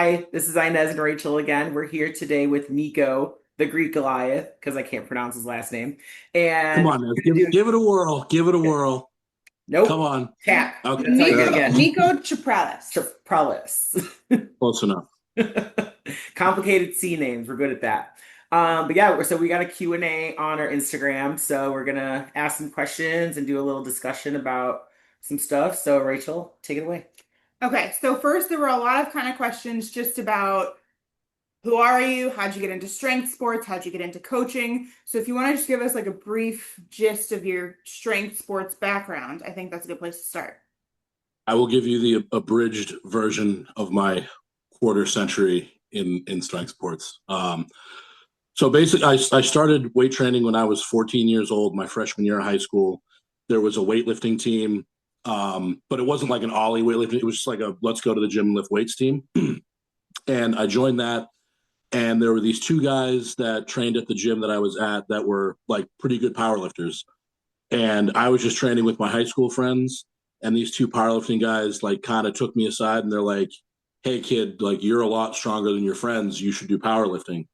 Hi, this is Inez and Rachel again. We're here today with Nico, the Greek Goliath, because I can't pronounce his last name. Come And on, man. we're gonna do Give it a whirl. Give it a whirl. Come nope, on. tap. Okay. That's how you do it Nico, again. Nico Chapralis. Pralis. Close enough. Complicated C names. We're good at that. But yeah, so we got a Q&A on our Instagram. So we're gonna ask some questions and do a little discussion about some stuff. So Rachel, take it away. Okay, so first there were a lot of kind of questions just about who are you? How'd you get into strength sports? How'd you get into coaching? So if you want to just give us like a brief gist of your strength sports background, I think that's a good place to start. I will give you the abridged version of my quarter century in strength sports. So basically, I started weight training when I was 14 years old, my freshman year of high school. There was a weightlifting team, but it wasn't like an Ollie weightlifting. It was just like a let's go to the gym and lift weights team. And I joined that. And there were these two guys that trained at the gym that I was at that were like pretty good powerlifters. And I was just training with my high school friends. And these two powerlifting guys like kind of took me aside and they're like, hey kid, like you're a lot stronger than your friends. You should do powerlifting.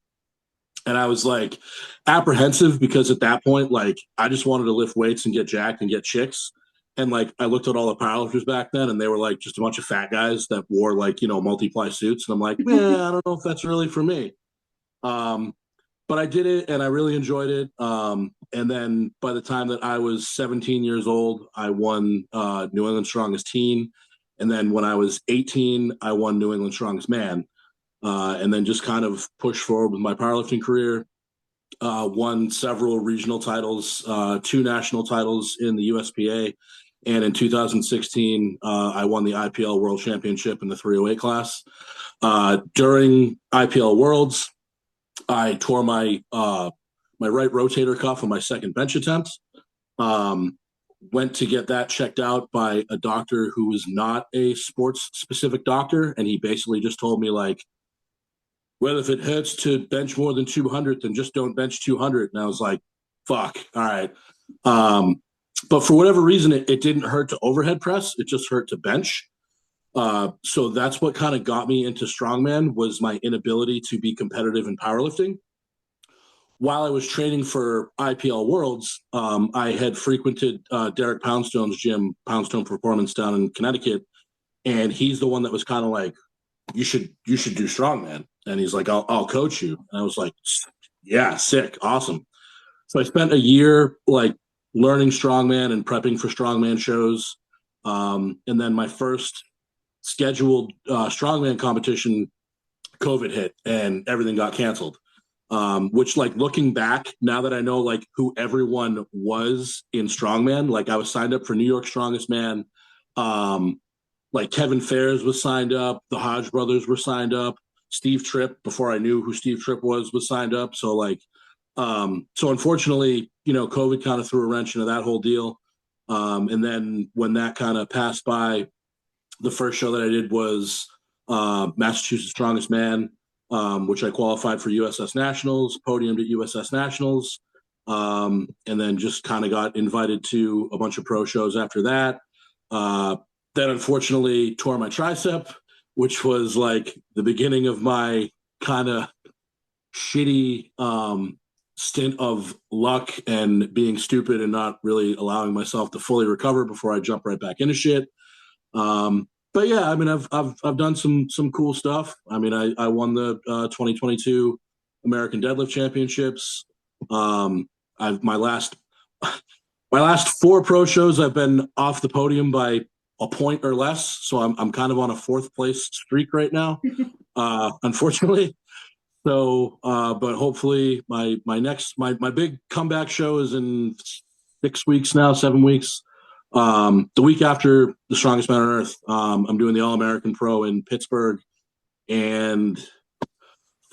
And I was like apprehensive because at that point, like I just wanted to lift weights and get jacked and get chicks. And like I looked at all the powerlifters back then and they were like just a bunch of fat guys that wore like, multi-ply suits. And I'm like, man, I don't know if that's really for me. Um, but I did it and I really enjoyed it. And then by the time that I was 17 years old, I won New England Strongest Teen. And then when I was 18, I won New England Strongest Man. And then just kind of pushed forward with my powerlifting career. Won several regional titles, two national titles in the USPA. And in 2016, I won the IPL World Championship in the 308 class. During IPL Worlds, I tore my right rotator cuff on my second bench attempt. Went to get that checked out by a doctor who was not a sports specific doctor, and he basically just told me like, well, if it hurts to bench more than 200, then just don't bench 200. And I was like, fuck, all right. But for whatever reason, it didn't hurt to overhead press. It just hurt to bench. So that's what kind of got me into strongman was my inability to be competitive in powerlifting. While I was training for IPL Worlds, I had frequented Derek Poundstone's gym, Poundstone Performance down in Connecticut, and he's the one that was kind of like, you should do strongman. And he's like, I'll coach you. And I was like, yeah, sick, awesome. So I spent a year like learning strongman and prepping for strongman shows. And then my first scheduled strongman competition, COVID hit and everything got canceled. Which like looking back, now that I know like who everyone was in strongman, like I was signed up for New York Strongest Man. Like Kevin Fairs was signed up. The Hodge brothers were signed up. Steve Tripp, before I knew who Steve Tripp was signed up. So like, so unfortunately, COVID kind of threw a wrench into that whole deal. And then when that kind of passed by, the first show that I did was Massachusetts Strongest Man, which I qualified for USS Nationals, podiumed at USS Nationals, and then just kind of got invited to a bunch of pro shows after that. Then unfortunately tore my tricep, which was like the beginning of my kind of shitty stint of luck and being stupid and not really allowing myself to fully recover before I jump right back into shit. But yeah, I mean, I've done some cool stuff. I mean, I won the 2022 American Deadlift Championships. I've my last four pro shows, I've been off the podium by a point or less, so I'm kind of on a fourth place streak right now, unfortunately. So, but hopefully my big comeback show is in 6 weeks now, 7 weeks. The week after the Strongest Man on Earth, I'm doing the All American Pro in Pittsburgh, and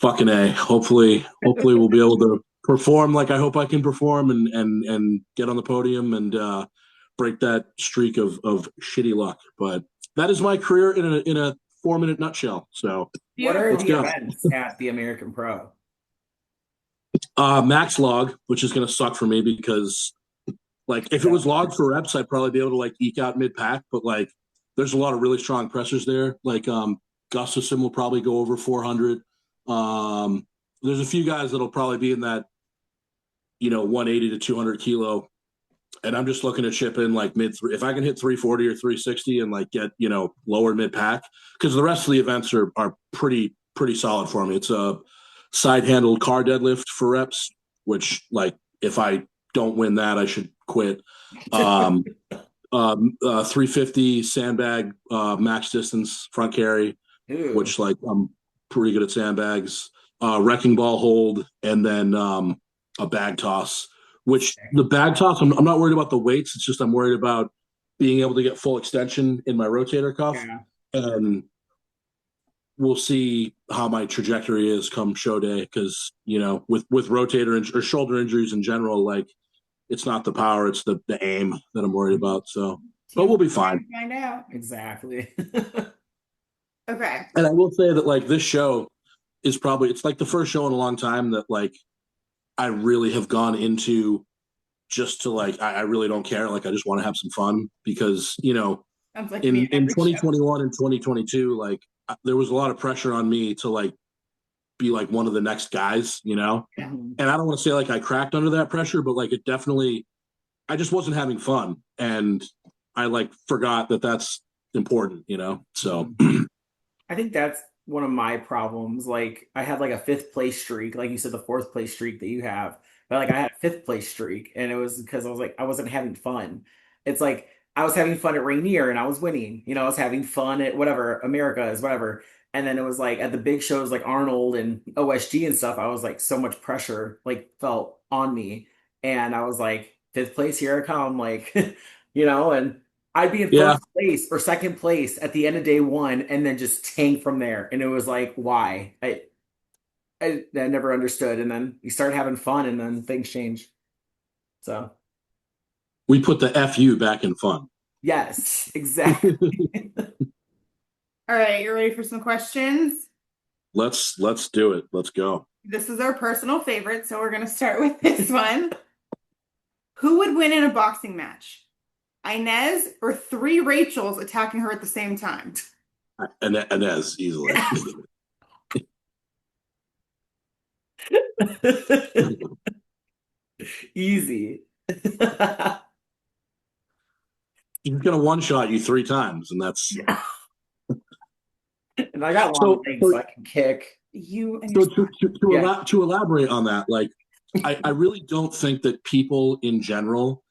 fucking a. Hopefully we'll be able to perform like I hope I can perform, and get on the podium and break that streak of shitty luck. But that is my career in a 4-minute nutshell. So What are let's the go. events at the American Pro? Max log, which is going to suck for me because like if it was log for reps, I'd probably be able to like eke out mid pack, but like there's a lot of really strong pressers there. Like Gustafson will probably go over 400. There's a few guys that'll probably be in that, 180 to 200 kilo. And I'm just looking to chip in like if I can hit 340 or 360 and like get, lower mid pack, because the rest of the events are pretty solid for me. It's a side handled car deadlift for reps, which like if I don't win that, I should quit. 350 sandbag max distance front carry, Ooh. which like I'm pretty good at sandbags. Wrecking ball hold, and then a bag toss. Which the bag toss, I'm not worried about the weights. It's just I'm worried about being able to get full extension in my rotator cuff, Yeah. and we'll see how my trajectory is come show day. Because with rotator or shoulder injuries in general, like it's not the power, it's the aim that I'm worried about. So, but we'll be fine. Find out. Exactly. Okay. And I will say that like this show is probably it's like the first show in a long time that like I really have gone into just to like I really don't care. Like I just want to have some fun because Sounds like in me in every show. 2021 and 2022, like there was a lot of pressure on me to like be like one of the next guys, Mhm. And I don't want to say like I cracked under that pressure, but like it definitely I just wasn't having fun, and I like forgot that that's important, So I think that's one of my problems. Like I had like a fifth place streak, like you said, the fourth place streak that you have. But like I had a fifth place streak, and it was because I was like I wasn't having fun. It's like I was having fun at Rainier and I was winning. I was having fun at whatever America is, whatever. And then it was like at the big shows like Arnold and OSG and stuff, I was like so much pressure like felt on me. And I was like, fifth place, here I come, like, and I'd be in yeah, first place or second place at the end of day one and then just tank from there. And it was like, why? I never understood. And then you start having fun and then things change. So, we put the FU back in fun. yes, exactly. All right, you ready for some questions? Let's do it. Let's go. This is our personal favorite, so we're going to start with this one. Who would win in a boxing match? Inez or three Rachels attacking her at the same time? Inez easily. Easy. He's gonna one shot you 3 times, and that's And I got long so. legs, so I can kick. You and So your to elaborate on that, like I really don't think that people in general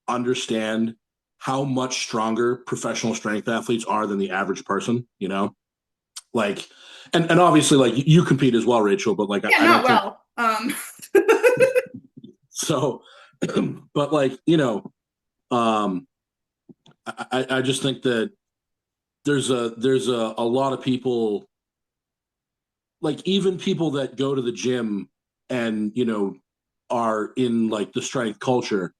understand how much stronger professional strength athletes are than the average person. Like, and obviously, like you compete as well, Rachel, but like yeah, I not don't think well. so. But like um, I just think that there's a lot of people, like even people that go to the gym and are in like the strength culture,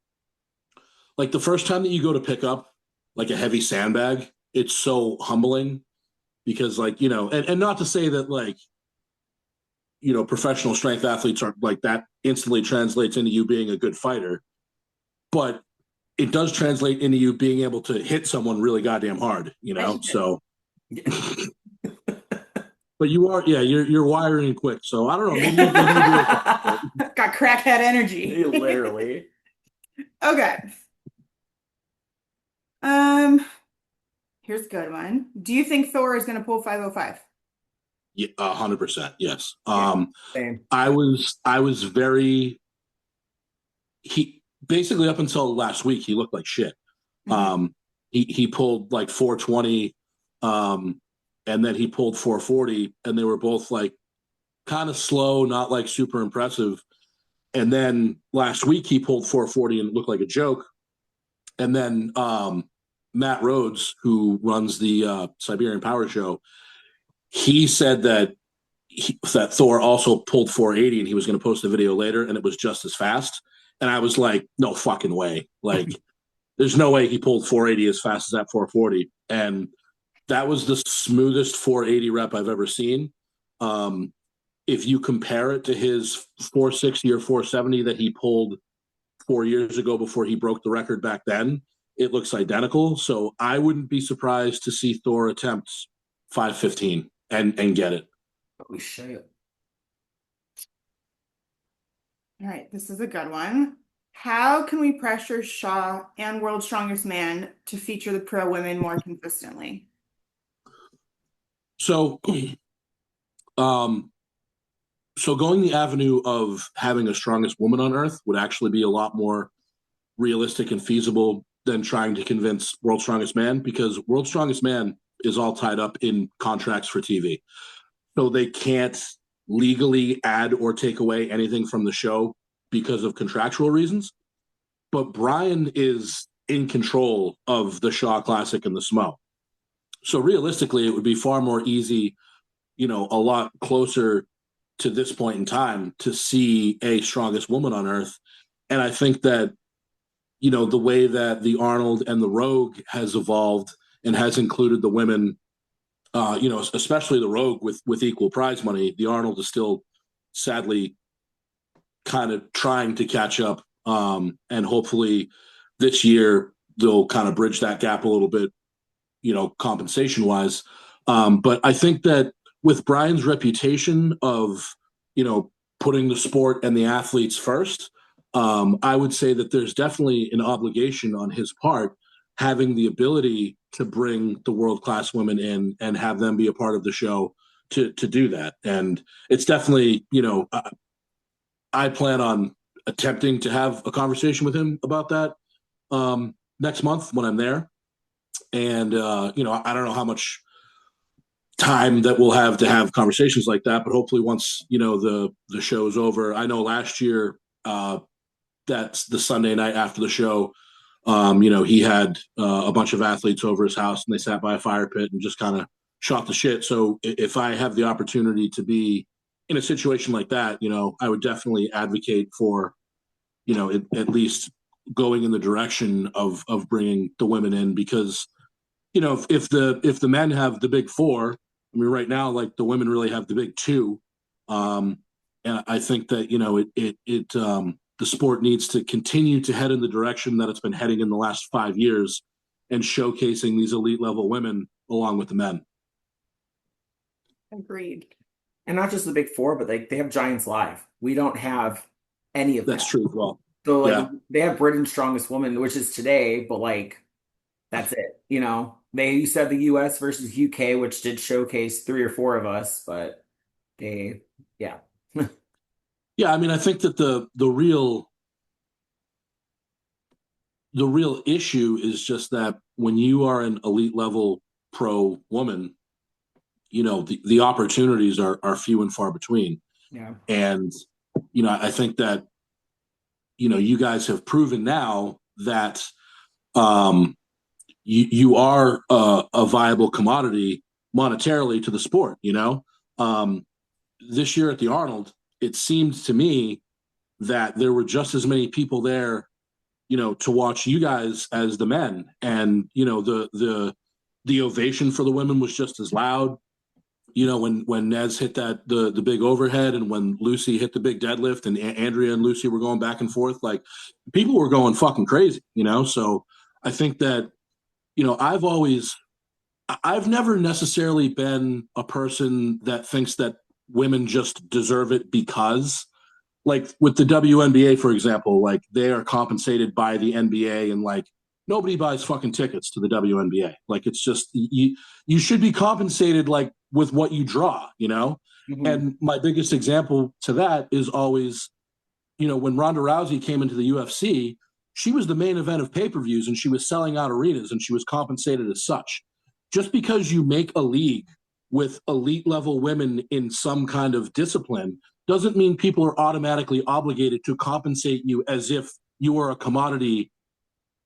like the first time that you go to pick up like a heavy sandbag, it's so humbling because like and not to say that like professional strength athletes are like that instantly translates into you being a good fighter, but it does translate into you being able to hit someone really goddamn hard, so but you are, yeah, you're wiring quick. So I don't know. Maybe you do it. Got crackhead energy. Literally. Okay. Um, here's a good one. Do you think Thor is going to pull 505? Yeah, 100%. Yes. Yeah, same. I was very. He basically up until last week he looked like shit. He pulled like 420, and then he pulled 440, and they were both like kind of slow, not like super impressive. And then last week he pulled 440 and it looked like a joke. And then Matt Rhodes, who runs the Siberian Power Show, he said that that Thor also pulled 480 and he was going to post a video later and it was just as fast. And I was like, no fucking way. Like, there's no way he pulled 480 as fast as that 440. And that was the smoothest 480 rep I've ever seen. If you compare it to his 460 or 470 that he pulled 4 years ago before he broke the record back then, it looks identical. So I wouldn't be surprised to see Thor attempt 515. and get it. Holy shit. All right, this is a good one. How can we pressure Shaw and World's Strongest Man to feature the pro women more consistently? So, um, so going the avenue of having a strongest woman on earth would actually be a lot more realistic and feasible than trying to convince World's Strongest Man, because World's Strongest Man is all tied up in contracts for TV. So they can't legally add or take away anything from the show because of contractual reasons. But Brian is in control of the Shaw Classic and the SMO. So realistically, it would be far more easy, a lot closer to this point in time to see a strongest woman on earth. And I think that, the way that the Arnold and the Rogue has evolved and has included the women, especially the Rogue with equal prize money, the Arnold is still sadly kind of trying to catch up. And hopefully this year they'll kind of bridge that gap a little bit, compensation wise. But I think that with Brian's reputation of, putting the sport and the athletes first, I would say that there's definitely an obligation on his part, having the ability to bring the world-class women in and have them be a part of the show to do that. And it's definitely, I plan on attempting to have a conversation with him about that next month when I'm there. And, I don't know how much time that we'll have to have conversations like that, but hopefully once, the show is over. I know last year, that's the Sunday night after the show. He had a bunch of athletes over his house and they sat by a fire pit and just kind of shot the shit. So if I have the opportunity to be in a situation like that, I would definitely advocate for, at least going in the direction of bringing the women in, because, if the men have the big four, I mean, right now, like the women really have the big two. And I think that, the sport needs to continue to head in the direction that it's been heading in the last 5 years and showcasing these elite level women along with the men. Agreed. And not just the big four, but they have Giants Live. We don't have any of that. That's true as well. So like Yeah. they have Britain's Strongest Woman, which is today, but like that's it. They used to have the US versus UK, which did showcase 3 or 4 of us, but yeah. Yeah, I mean, I think that the real issue is just that when you are an elite level pro woman, the opportunities are few and far between. Yeah. And I think that you guys have proven now that you are a viable commodity monetarily to the sport. This year at the Arnold, it seemed to me that there were just as many people there, to watch you guys as the men. And, the ovation for the women was just as loud. When Nez hit the big overhead, and when Lucy hit the big deadlift, and Andrea and Lucy were going back and forth, like people were going fucking crazy, So I think that, I've never necessarily been a person that thinks that women just deserve it because, like with the WNBA, for example, like they are compensated by the NBA, and like nobody buys fucking tickets to the WNBA. Like it's just you should be compensated like with what you draw, Mhm. And my biggest example to that is always, when Ronda Rousey came into the UFC, she was the main event of pay-per-views and she was selling out arenas and she was compensated as such. Just because you make a league with elite level women in some kind of discipline doesn't mean people are automatically obligated to compensate you as if you were a commodity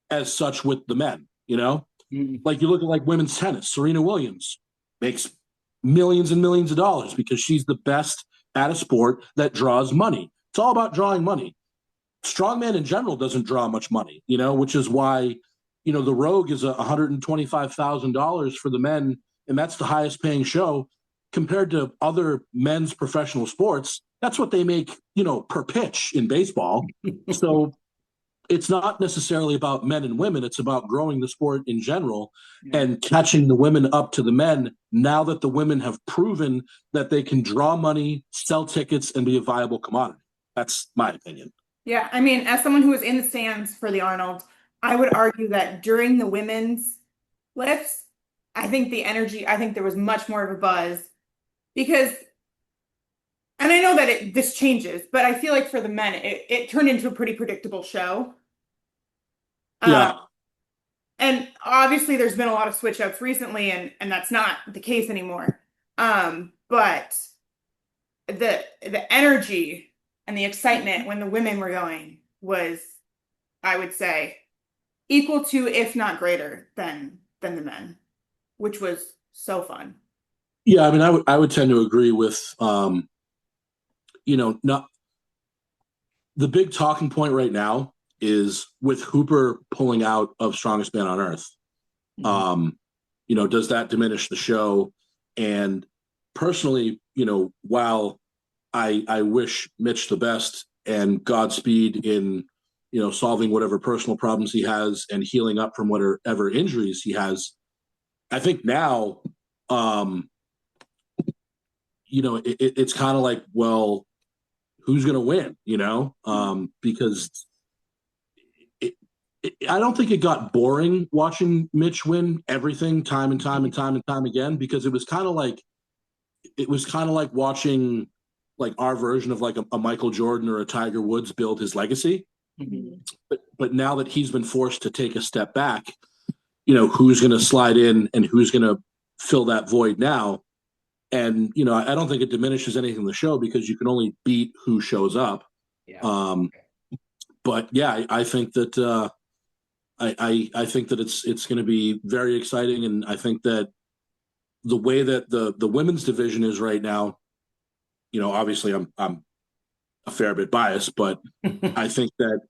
as such with the men, Mhm. Like you look at like women's tennis, Serena Williams makes millions and millions of dollars because she's the best at a sport that draws money. It's all about drawing money. Strongman in general doesn't draw much money, which is why, the Rogue is $125,000 for the men, and that's the highest paying show compared to other men's professional sports. That's what they make, per pitch in baseball. So it's not necessarily about men and women. It's about growing the sport in general Yeah. and catching the women up to the men now that the women have proven that they can draw money, sell tickets, and be a viable commodity. That's my opinion. Yeah, I mean, as someone who was in the stands for the Arnold, I would argue that during the women's lifts, I think there was much more of a buzz because, and I know that this changes, but I feel like for the men, it turned into a pretty predictable show. Uh, Yeah. and obviously there's been a lot of switch ups recently, and that's not the case anymore. But the energy and the excitement when the women were going was, I would say, equal to, if not greater than the men, which was so fun. Yeah, I mean, I would tend to agree with, not the big talking point right now is with Hooper pulling out of Strongest Man on Earth. Mhm. Does that diminish the show? And personally, while I wish Mitch the best and Godspeed in, solving whatever personal problems he has and healing up from whatever injuries he has, I think now, it's kind of like, well, who's going to win? Because I don't think it got boring watching Mitch win everything time and time and time and time again because it was kind of like watching like our version of like a Michael Jordan or a Tiger Woods build his legacy. Mhm. But now that he's been forced to take a step back, who's going to slide in and who's going to fill that void now? And I don't think it diminishes anything in the show because you can only beat who shows up. Yeah. Um, but yeah, I think that I think that it's going to be very exciting, and I think that the way that the women's division is right now, obviously I'm a fair bit biased, but I think that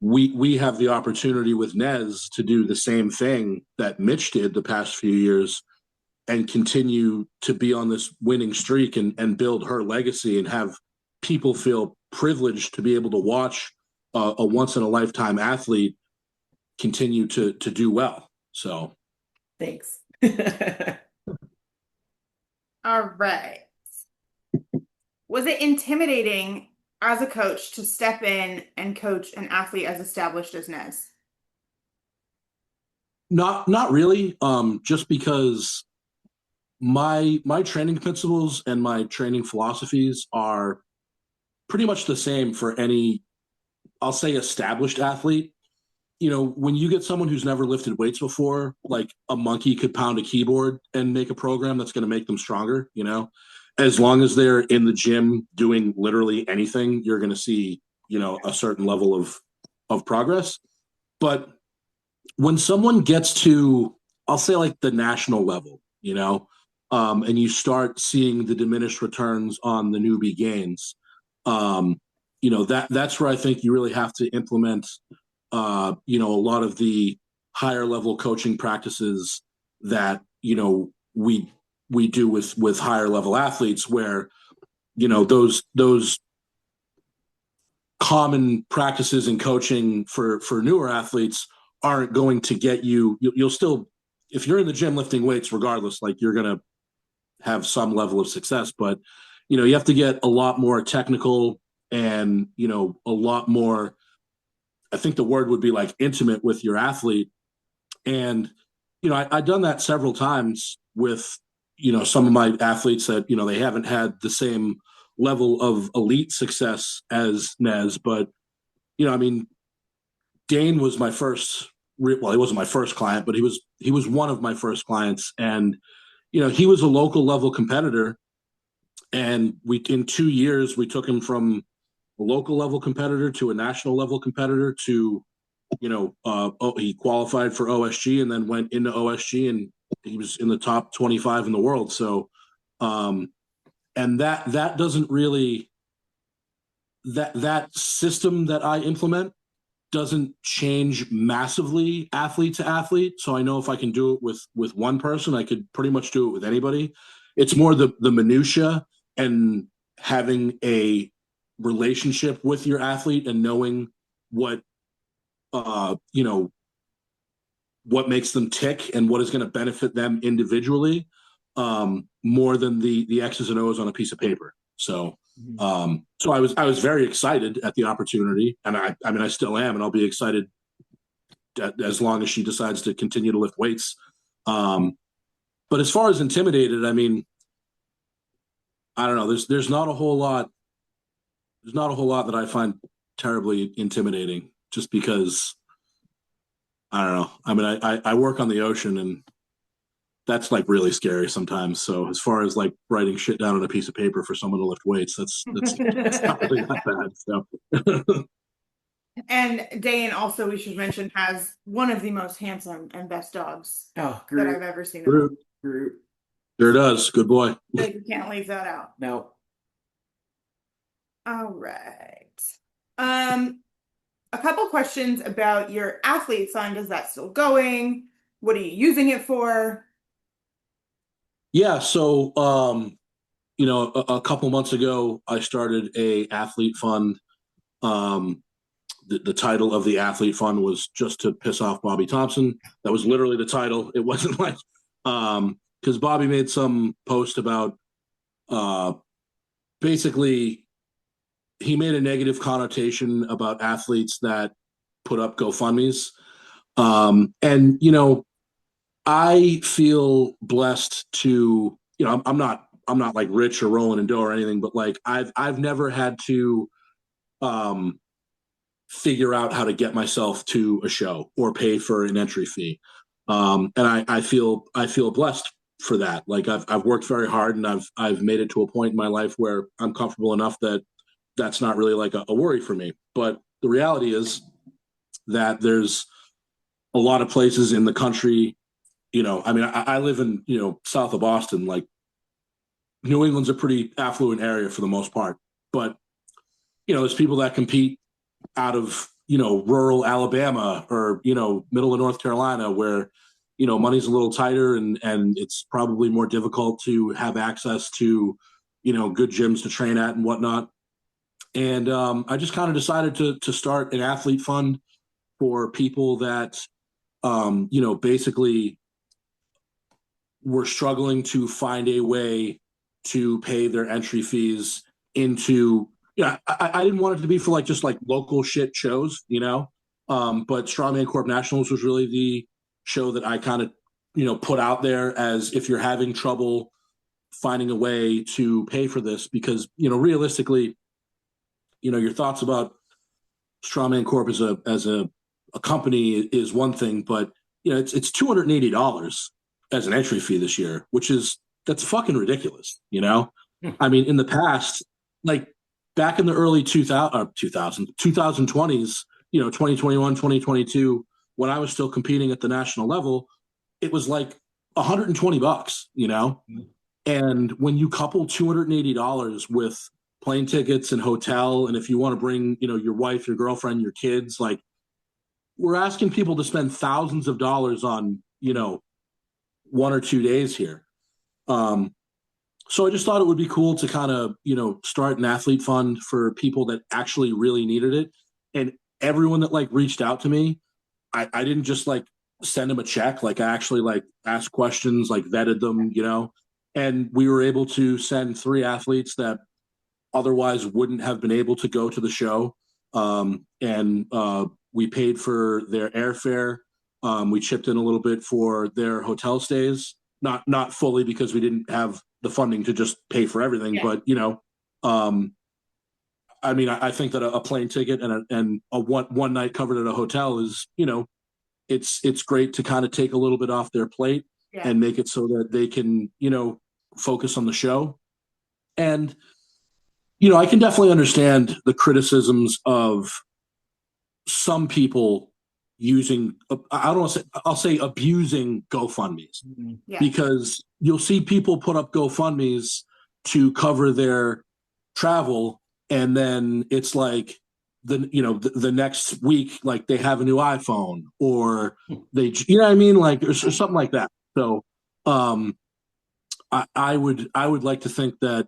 we have the opportunity with Nez to do the same thing that Mitch did the past few years and continue to be on this winning streak and build her legacy and have people feel privileged to be able to watch a once in a lifetime athlete continue to do well. So Thanks. All right. Was it intimidating as a coach to step in and coach an athlete as established as Nez? not really, just because my training principles and my training philosophies are pretty much the same for any, I'll say, established athlete. When you get someone who's never lifted weights before, like a monkey could pound a keyboard and make a program that's going to make them stronger. As long as they're in the gym doing literally anything, you're going to see, a certain level of progress. But when someone gets to, I'll say, like the national level, and you start seeing the diminished returns on the newbie gains, that's where I think you really have to implement, a lot of the higher level coaching practices that we do with higher level athletes, where those common practices in coaching for newer athletes aren't going to get you'll still, if you're in the gym lifting weights regardless, like you're going to have some level of success, but you have to get a lot more technical and a lot more, I think the word would be like intimate with your athlete. And I've done that several times with some of my athletes that they haven't had the same level of elite success as Nez, but I mean, Dane was my first. Well, he wasn't my first client, but he was one of my first clients, and he was a local level competitor, and we in 2 years we took him from a local level competitor to a national level competitor to he qualified for OSG and then went into OSG, and he was in the top 25 in the world. So and that doesn't really, that system that I implement doesn't change massively athlete to athlete. So I know if I can do it with one person, I could pretty much do it with anybody. It's more the minutia and having a relationship with your athlete and knowing what you know, what makes them tick and what is going to benefit them individually, more than the X's and O's on a piece of paper. So, so I was very excited at the opportunity, and I mean I still am, and I'll be excited as long as she decides to continue to lift weights. But as far as intimidated, I mean, I don't know. There's not a whole lot. There's not a whole lot that I find terribly intimidating, just because I don't know. I mean, I work on the ocean, and that's like really scary sometimes. So as far as like writing shit down on a piece of paper for someone to lift weights, that's not really that bad. So And Dane also, we should mention, has one of the most handsome and best dogs Oh, that I've Groot. ever seen. Groot. Groot. Sure does. Good boy. So you can't leave that out. No. All right. A couple questions about your athlete fund. Is that still going? What are you using it for? Yeah. So, you know, a couple months ago, I started a athlete fund. Um, the title of the athlete fund was just to piss off Bobby Thompson. That was literally the title. It wasn't like, because Bobby made some post about, basically, he made a negative connotation about athletes that put up GoFundMe's. And, you know, I feel blessed to, you know, I'm not like rich or rolling in dough or anything, but like I've never had to um, figure out how to get myself to a show or pay for an entry fee. And I feel blessed for that. Like I've worked very hard, and I've made it to a point in my life where I'm comfortable enough that that's not really like a worry for me. But the reality is that there's a lot of places in the country. You know, I mean, I live in, you know, south of Boston. Like New England's a pretty affluent area for the most part, but you know, there's people that compete out of, you know, rural Alabama or, you know, middle of North Carolina, where, you know, money's a little tighter, and it's probably more difficult to have access to, you know, good gyms to train at and whatnot. And I just kind of decided to start an athlete fund for people that, you know, basically were struggling to find a way to pay their entry fees into, yeah, I didn't want it to be for like just like local shit shows, you know. But Strongman Corp Nationals was really the show that I kind of, you know, put out there as, if you're having trouble finding a way to pay for this, because, you know, realistically, you know, your thoughts about Strongman Corp as a company is one thing, but you know, it's $280 as an entry fee this year, which is, that's fucking ridiculous. You know, I mean, in the past, like back in the early 2020s, you know, 2021, 2022, when I was still competing at the national level, it was like $120, you know? And when you couple $280 with plane tickets and hotel, and if you want to bring, you know, your wife, your girlfriend, your kids, like we're asking people to spend thousands of dollars on, you know, 1 or 2 days here. So I just thought it would be cool to kind of, you know, start an athlete fund for people that actually really needed it. And everyone that like reached out to me, I didn't just like send them a check. Like I actually like asked questions, like vetted them, you know, and we were able to send 3 athletes that otherwise wouldn't have been able to go to the show. And we paid for their airfare. We chipped in a little bit for their hotel stays, not fully because we didn't have the funding to just pay for everything, Yeah. but you know, I mean, I think that a plane ticket and a one night covered at a hotel is, you know, it's great to kind of take a little bit off their plate Yeah. and make it so that they can, you know, focus on the show. And you know, I can definitely understand the criticisms of some people using, I don't want to say, I'll say abusing GoFundMe's, Yeah. because you'll see people put up GoFundMe's to cover their travel, and then it's like you know, the next week, like they have a new iPhone, or they, you know what I mean? Like, or something like that. So, um, I would like to think that,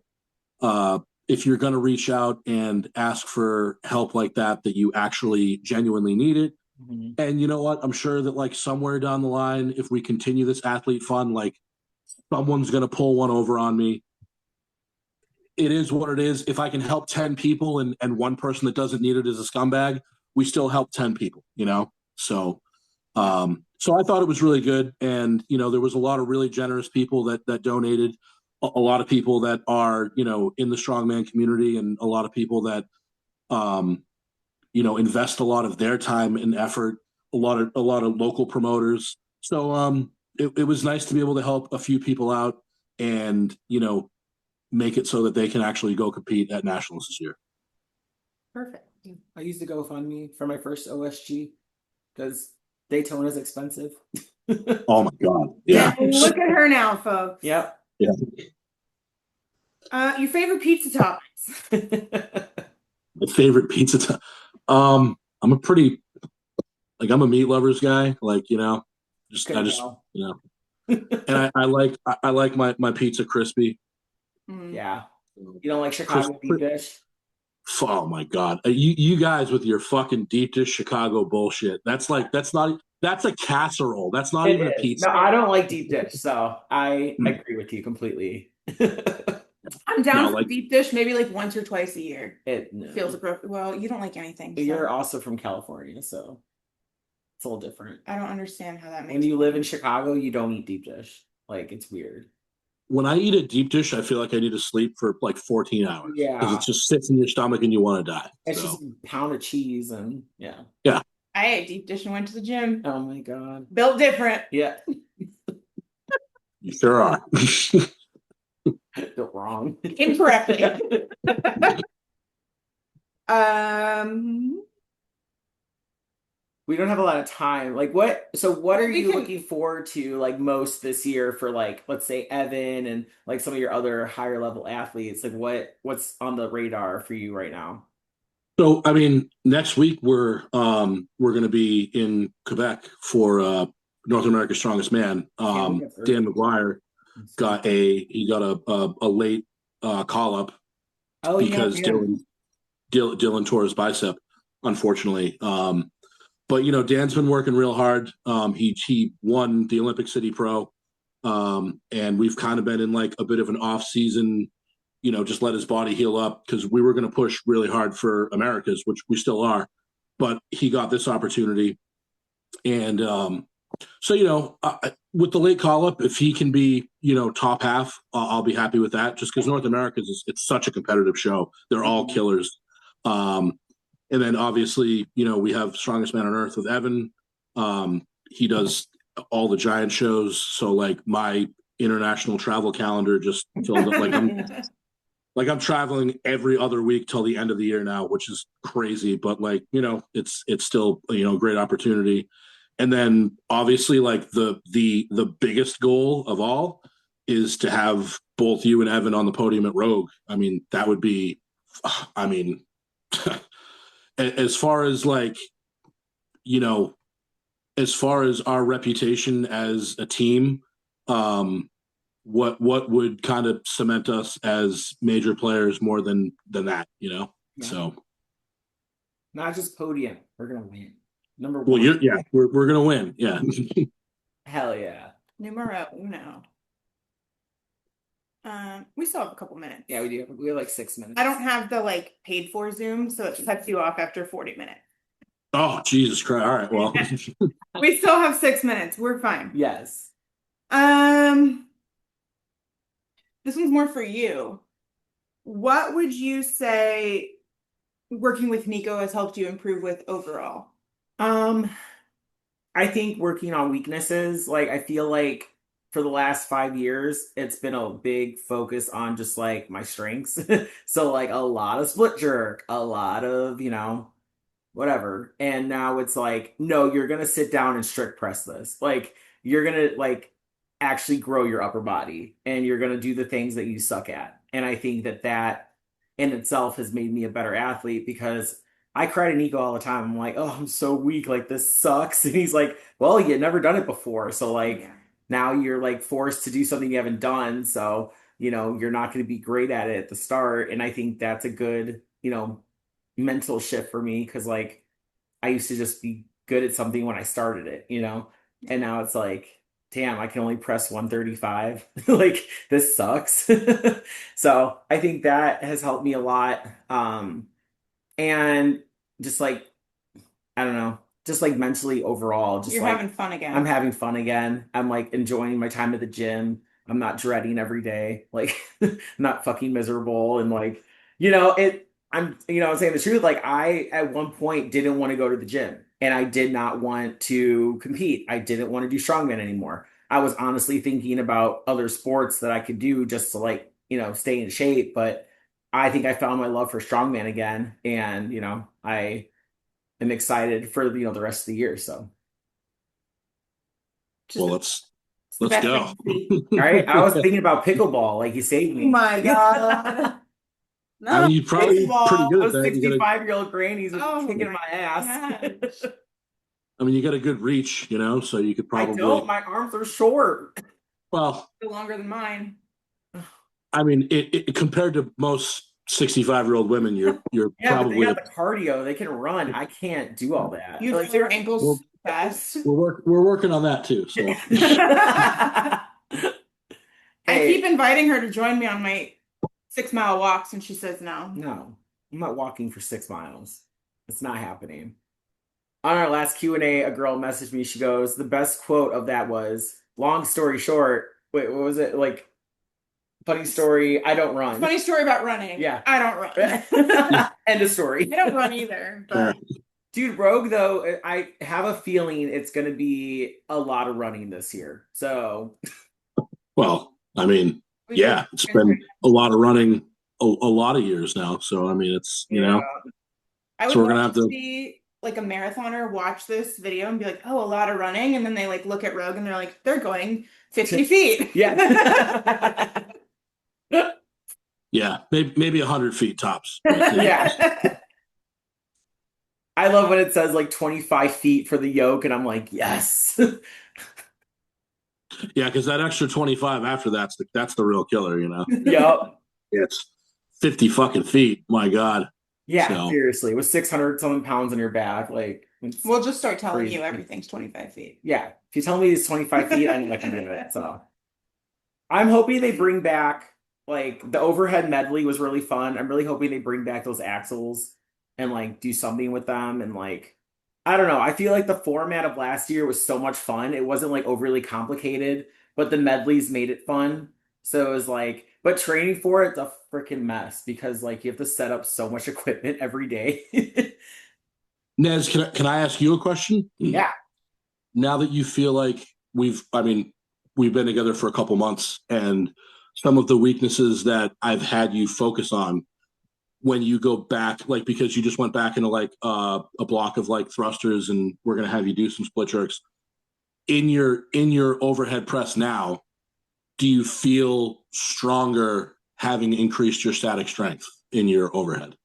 if you're going to reach out and ask for help like that, that you actually genuinely need it, Mhm. And you know what? I'm sure that like somewhere down the line, if we continue this athlete fun, like someone's gonna pull one over on me. It is what it is. If I can help 10 people and one person that doesn't need it is a scumbag, we still help 10 people, you know? So Yeah. so I thought it was really good. And, you know, there was a lot of really generous people that donated, a lot of people that are, you know, in the strongman community, and a lot of people that um, you know, invest a lot of their time and effort, a lot of local promoters. So it was nice to be able to help a few people out and, you know, make it so that they can actually go compete at nationals this year. Perfect. I used to GoFundMe for my first OSG because Daytona is expensive. Oh my God. Yeah, Yeah. look at her now, folks. Yep. Yeah. Your favorite pizza toppings? My favorite pizza. I'm a pretty, like, I'm a meat lovers guy. Like, you know, I Couldn't just, tell. you know, and I like my pizza crispy. Mm. Yeah. You don't like Crisp, Chicago deep dish? oh my God. You guys with your fucking deep dish Chicago bullshit. That's a casserole. That's not It even a is. No, pizza. I don't like deep dish, so I Hmm. agree with you completely. I'm No, down for like, deep dish maybe like once or twice a year. Feels No. appropriate. Well, you don't like anything, You're so also from California, so it's a little different. I don't understand how that When makes you live in sense. Chicago, you don't eat deep dish. Like it's weird. when I eat a deep dish, I feel like I need to sleep for like 14 hours because it Yeah. just sits in your stomach and you want to die. It's just So, a pound of cheese and yeah. yeah, I ate deep dish and went to the gym. Oh my God. Built different. Yeah. you sure are. Built wrong. Incorrectly. Um, We don't have a lot of time. Like what are we you can looking forward to like most this year for like let's say Evan and like some of your other higher level athletes? Like what's on the radar for you right now? So, I mean, next week we're going to be in Quebec for North America's Strongest Man. Yeah, we got Dan early. McGuire got a late call up Oh yeah, because Dan. Dylan tore his bicep, unfortunately. But you know, Dan's been working real hard. He won the Olympic City Pro, and we've kind of been in like a bit of an off season. You know, just let his body heal up because we were going to push really hard for Americas, which we still are. But he got this opportunity, and so you know, with the late call up, if he can be top half, I'll be happy with that. Just because North America's it's such a competitive show. They're all Mhm. killers. Um, and then obviously, you know, we have Strongest Man on Earth with Evan. He does all the giant shows. So like my international travel calendar just filled up. Like I'm traveling every other week till the end of the year now, which is crazy. But like, you know, it's still, you know, a great opportunity. And then obviously like the biggest goal of all is to have both you and Evan on the podium at Rogue. I mean, that would be I mean as far as like, you know, as far as our reputation as a team, um, what would kind of cement us as major players more than that, you know? Yeah. So, Not just podium. We're gonna win. Number well, one. we're gonna win, yeah. Hell yeah. numero uno. We still have a couple minutes. Yeah, we do. We have like 6 minutes. I don't have the like paid for Zoom, so it cuts you off after 40 minutes. Oh, Jesus Christ! All right, well, We still have 6 minutes. We're fine. Yes. Um, this one's more for you. What would you say working with Nico has helped you improve with overall? Um, I think working on weaknesses, like I feel like for the last 5 years, it's been a big focus on just like my strengths. So like a lot of split jerk, a lot of, whatever. And now it's like, no, you're gonna sit down and strict press this. Like you're gonna like actually grow your upper body and you're gonna do the things that you suck at. And I think that that in itself has made me a better athlete because I cry to Nico all the time. I'm like, oh, I'm so weak. Like this sucks. And he's like, well, you never done it before. So like Yeah. now you're like forced to do something you haven't done. So, you're not going to be great at it at the start. And I think that's a good, mental shift for me because like I used to just be good at something when I started it, you know? And now it's like, damn, I can only press 135. Like this sucks. So I think that has helped me a lot. And just like, I don't know, just like mentally overall, just You're like having fun I'm again. having fun again. I'm like enjoying my time at the gym. I'm not dreading every day, like not fucking miserable and like, I'm saying the truth. Like I at one point didn't want to go to the gym and I did not want to compete. I didn't want to do strongman anymore. I was honestly thinking about other sports that I could do just to like, stay in shape, but I think I found my love for strongman again and, I am excited for the rest of the year. So, Just Well, the, it's the let's best go. thing to see. all right, I was thinking about pickleball, like you saved Oh me. my God. I No, mean, you're probably pretty baseball. good at Those that. 65-year-old grannies were Oh kicking my ass. gosh. I mean, you got a good reach, so you could I don't. probably. My arms are short. Well, Still longer than mine. I mean, compared to most 65-year-old women, you're Yeah, but they probably got the cardio. They can run. I can't do all that. You Like, feel your we're ankles fast. we're working on that too. So I keep hey, inviting her to join me on my 6 mile walks, and she says no. no, I'm not walking for 6 miles. It's not happening. On our last Q&A, a girl messaged me. She goes, the best quote of that was, long story short, wait, what was it? Like, funny story, I don't run. Funny story about running. Yeah. I don't run. End of story. I don't run either, yeah. but Dude, Rogue, though, I have a feeling it's going to be a lot of running this year. So, Well, I mean, we could. yeah, it's been a lot of running a lot of years now. So I mean, it's yeah. I would so we're love gonna have to to. see like a marathoner watch this video and be like, oh, a lot of running. And then they like look at Rogue and they're like, they're going 50 feet. Yeah. Yeah, maybe 100 feet tops. But, Yeah. I love when it says like 25 feet for the yoke, and I'm like, yes. yeah, because that extra 25 after that's the real killer. Yep. It's 50 fucking feet. My God. Yeah, So seriously. With 600 something pounds on your back, like, it's We'll just start telling crazy. you everything's 25 feet. Yeah. If you tell me it's 25 feet, I know I can do it. So. I'm hoping they bring back like the overhead medley was really fun. I'm really hoping they bring back those axles and like do something with them and like I don't know. I feel like the format of last year was so much fun. It wasn't like overly complicated, but the medleys made it fun. So it was like, but training for it's a freaking mess because like you have to set up so much equipment every day. Nez, can I ask you a question? Yeah. Now that you feel like we've been together for a couple months, and some of the weaknesses that I've had you focus on when you go back, like because you just went back into like a block of like thrusters, and we're gonna have you do some split jerks in your overhead press now. Do you feel stronger having increased your static strength in your overhead?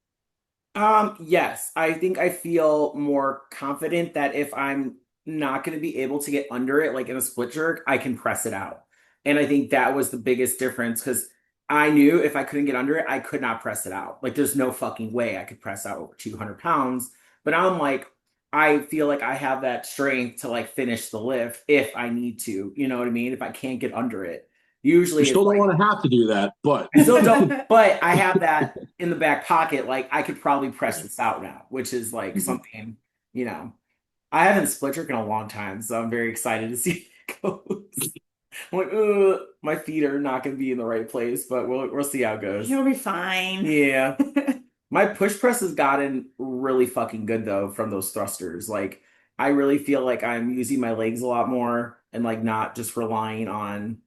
Yes, I think I feel more confident that if I'm not going to be able to get under it, like in a split jerk, I can press it out. And I think that was the biggest difference because I knew if I couldn't get under it, I could not press it out. Like there's no fucking way I could press out over 200 pounds. But now I'm like, I feel like I have that strength to like finish the lift if I need to. You know what I mean? If I can't get under it. You Usually it's still don't like want to have to do that, but I still don't, but I have that in the back pocket. Like I could probably press this out now, which is like something, you know. I haven't split jerk in a long time, so I'm very excited to see how it goes. I'm like, ugh, my feet are not going to be in the right place, but we'll see how it goes. You'll be fine. Yeah, my push press has gotten really fucking good though from those thrusters. Like I really feel like I'm using my legs a lot more and like not just relying on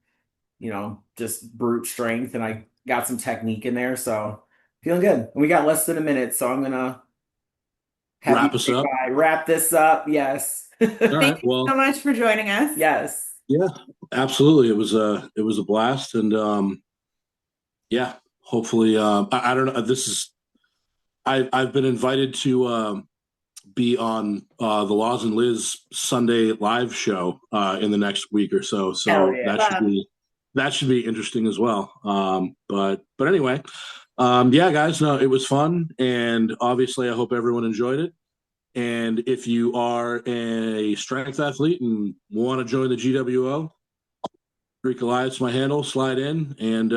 just brute strength. And I got some technique in there. So feeling good. And we got less than a minute. So I'm going to have you wrap us say up. bye. Wrap this up. Yes. All Thank right. you so Well, much for joining us. Yes. yeah, absolutely. It was a blast, and yeah, hopefully, I don't know. I've been invited to be on the Laws and Liz Sunday live show in the next week or so. Hell So yeah. that should be interesting as well. But anyway, yeah, guys, no, it was fun, and obviously, I hope everyone enjoyed it. And if you are a strength athlete and want to join the GWO, Greek Goliath's my handle. Slide in, and